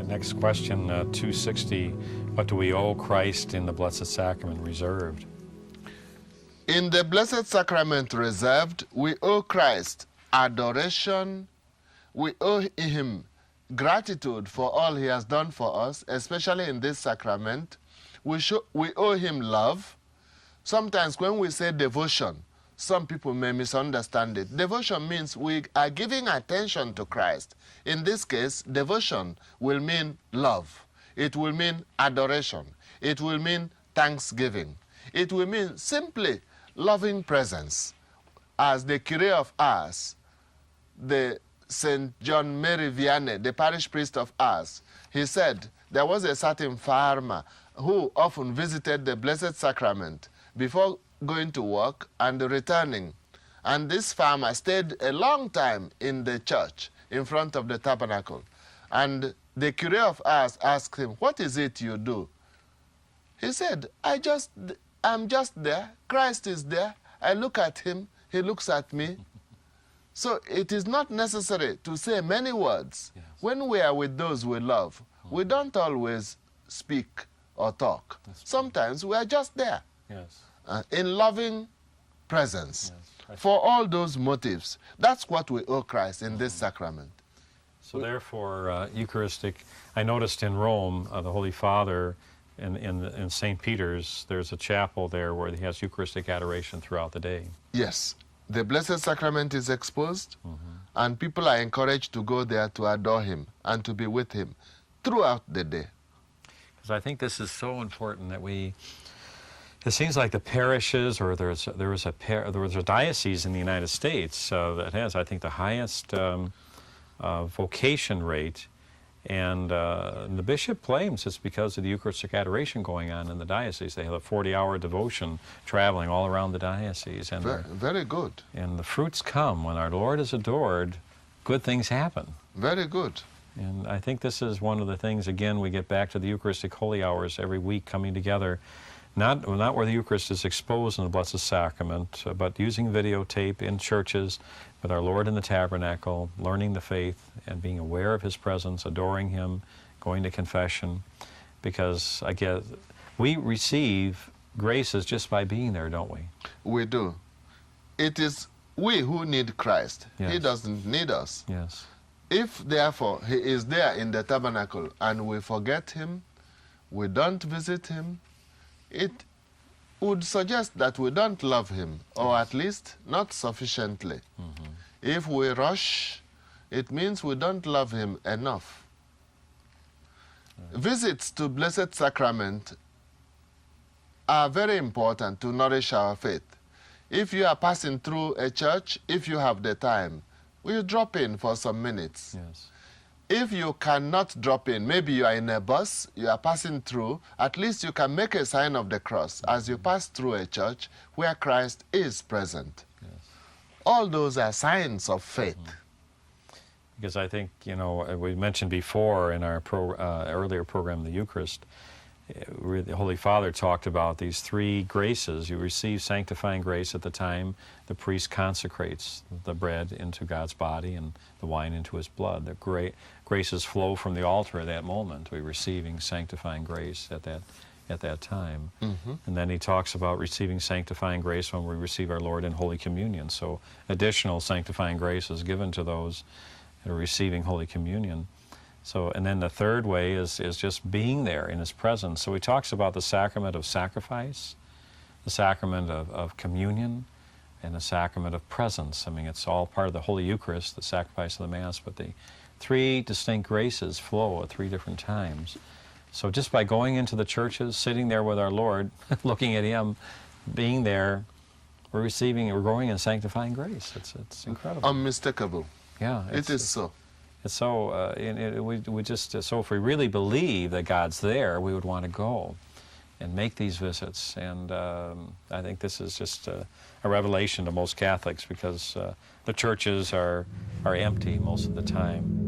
Next question, 260. What do we owe Christ in the Blessed Sacrament reserved? In the Blessed Sacrament reserved, we owe Christ adoration. We owe him gratitude for all he has done for us, especially in this sacrament. We owe him love. Sometimes when we say devotion, some people may misunderstand it. Devotion means we are giving attention to Christ. In this case, devotion will mean love. It will mean adoration. It will mean thanksgiving. It will mean simply loving presence. As the curé of Ars, the St. John Mary Vianney, the parish priest of Ars, he said there was a certain farmer who often visited the Blessed Sacrament before going to work and returning. And this farmer stayed a long time in the church in front of the tabernacle. And the curé of Ars asked him, "What is it you do?" He said, I'm just there. Christ is there. I look at him. He looks at me. So it is not necessary to say many words. Yes. When we are with those we love, we don't always speak or talk. Sometimes we are just there. Yes. In loving presence. Yes. For all those motives, that's what we owe Christ in this sacrament. So therefore, Eucharistic, I noticed in Rome, the Holy Father, in St. Peter's, there's a chapel there where he has Eucharistic adoration throughout the day. Yes. The Blessed Sacrament is exposed, and people are encouraged to go there to adore him and to be with him throughout the day. Because I think this is so important that it seems like the parishes, or there was a diocese in the United States that has, I think, the highest vocation rate, and the bishop claims it's because of the Eucharistic adoration going on in the diocese. They have a 40-hour devotion traveling all around the diocese, and very good. And the fruits come when our Lord is adored. Good things happen. Very good. And I think this is one of the things. Again, we get back to the Eucharistic Holy Hours every week coming together. Not where the Eucharist is exposed in the Blessed Sacrament, but using videotape in churches with our Lord in the tabernacle, learning the faith and being aware of his presence, adoring him, going to confession. Because I guess we receive graces just by being there, don't we? We do. It is we who need Christ. Yes. He doesn't need us. Yes. If, therefore, he is there in the tabernacle and we forget him, we don't visit him, it would suggest that we don't love him, or at least not sufficiently. If we rush, it means we don't love him enough. Visits to Blessed Sacrament are very important to nourish our faith. If you are passing through a church, if you have the time, will drop in for some minutes. Yes. If you cannot drop in, maybe you are in a bus, you are passing through, at least you can make a sign of the cross as you pass through a church where Christ is present. Yes. All those are signs of faith. Because I think, we mentioned before in our earlier program, the Eucharist, the Holy Father talked about these three graces. You receive sanctifying grace at the time the priest consecrates the bread into God's body and the wine into his blood. The graces flow from the altar at that moment. We're receiving sanctifying grace at that time. And then he talks about receiving sanctifying grace when we receive our Lord in Holy Communion. So additional sanctifying grace is given to those that are receiving Holy Communion. So, and then the third way is just being there in his presence. So he talks about the sacrament of sacrifice, the sacrament of communion, and the sacrament of presence. I mean, it's all part of the Holy Eucharist, the sacrifice of the Mass, but the three distinct graces flow at three different times. So just by going into the churches, sitting there with our Lord, looking at him, being there, we're growing in sanctifying grace. It's incredible. Unmistakable. Yeah. It is so. So so if we really believe that God's there, we would want to go and make these visits. And I think this is just a revelation to most Catholics, because the churches are empty most of the time.